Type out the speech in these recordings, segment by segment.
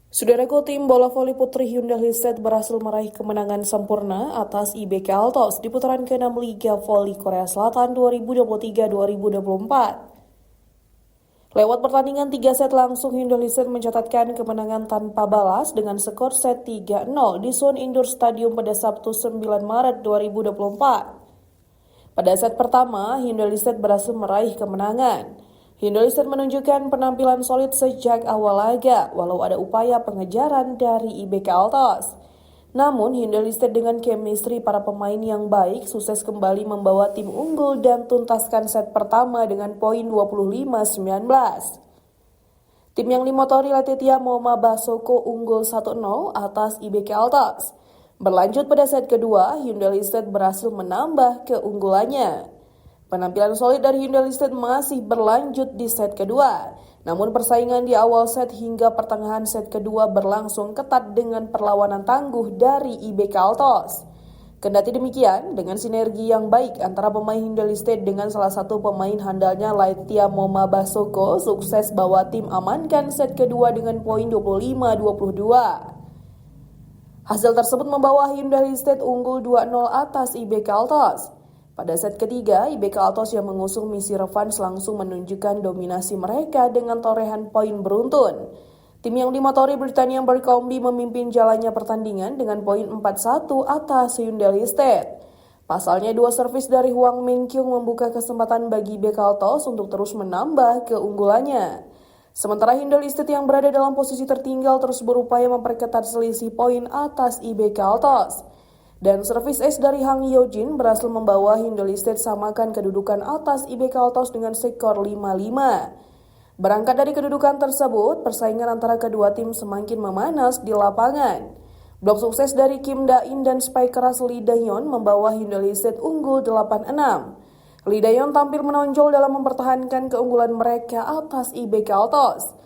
Saudaraku, tim bola voli putri Hyundai Listed berhasil meraih kemenangan sempurna atas IBK Altos di putaran ke-6 Liga Voli Korea Selatan 2023-2024. Lewat pertandingan 3 set langsung, Hyundai Listed mencatatkan kemenangan tanpa balas dengan skor set 3-0 di Sun Indoor Stadium pada Sabtu 9 Maret 2024. Pada set pertama, Hyundai Listed berhasil meraih kemenangan. Hyundai Listed menunjukkan penampilan solid sejak awal laga, walau ada upaya pengejaran dari IBK Altos. Namun, Hyundai Listed dengan chemistry para pemain yang baik sukses kembali membawa tim unggul dan tuntaskan set pertama dengan poin 25-19. Tim yang dimotori Letitia Moma Basoko unggul 1-0 atas IBK Altos. Berlanjut pada set kedua, Hyundai Listed berhasil menambah keunggulannya. Penampilan solid dari Hyundai Listed masih berlanjut di set kedua. Namun persaingan di awal set hingga pertengahan set kedua berlangsung ketat dengan perlawanan tangguh dari IBK Altos. Kendati demikian, dengan sinergi yang baik antara pemain Hyundai Listed dengan salah satu pemain handalnya Letitia Moma Basoko sukses bawa tim amankan set kedua dengan poin 25-22. Hasil tersebut membawa Hyundai Listed unggul 2-0 atas IBK Altos. Pada set ketiga, IBK Altos yang mengusung misi revanche langsung menunjukkan dominasi mereka dengan torehan poin beruntun. Tim yang dimotori Britania Berkombi memimpin jalannya pertandingan dengan poin 4-1 atas Hyundai Listed. Pasalnya, dua servis dari Hwang Min-kyung membuka kesempatan bagi IBK Altos untuk terus menambah keunggulannya. Sementara Hyundai Listed yang berada dalam posisi tertinggal terus berupaya memperketat selisih poin atas IBK Altos. Dan servis ace dari Hang Yeo-jin berhasil membawa Hyundai Listed samakan kedudukan atas IBK Altos dengan skor 5-5. Berangkat dari kedudukan tersebut, persaingan antara kedua tim semakin memanas di lapangan. Blok sukses dari Kim Da-in dan spike keras Lee Da-yeon membawa Hyundai Listed unggul 8-6. Lee Da-yeon tampil menonjol dalam mempertahankan keunggulan mereka atas IBK Altos.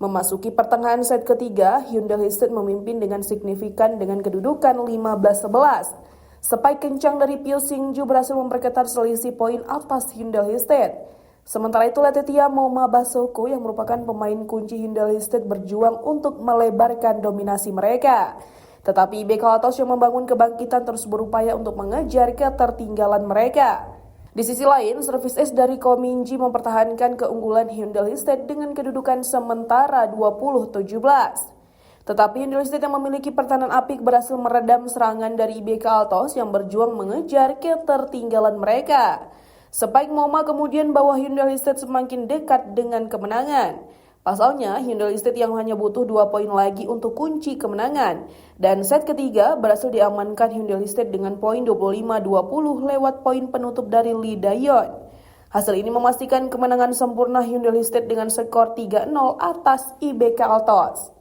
Memasuki pertengahan set ketiga, Hyundai Listed memimpin dengan signifikan dengan kedudukan 15-11. Spike kencang dari Pyo Sing-ju berhasil memperketat selisih poin atas Hyundai Listed. Sementara itu, Letitia Moma Basoko yang merupakan pemain kunci Hyundai Listed berjuang untuk melebarkan dominasi mereka. Tetapi IBK Altos yang membangun kebangkitan terus berupaya untuk mengejar ketertinggalan mereka. Di sisi lain, servis ace dari Ko Min-ji mempertahankan keunggulan Hyundai Listed dengan kedudukan sementara 20-17. Tetapi Hyundai Listed yang memiliki pertahanan apik berhasil meredam serangan dari IBK Altos yang berjuang mengejar ketertinggalan mereka. Spike Moma kemudian bawa Hyundai Listed semakin dekat dengan kemenangan. Pasalnya, Hyundai Listed yang hanya butuh 2 poin lagi untuk kunci kemenangan. Dan set ketiga berhasil diamankan Hyundai Listed dengan poin 25-20 lewat poin penutup dari Lee Da-yeon. Hasil ini memastikan kemenangan sempurna Hyundai Listed dengan skor 3-0 atas IBK Altos.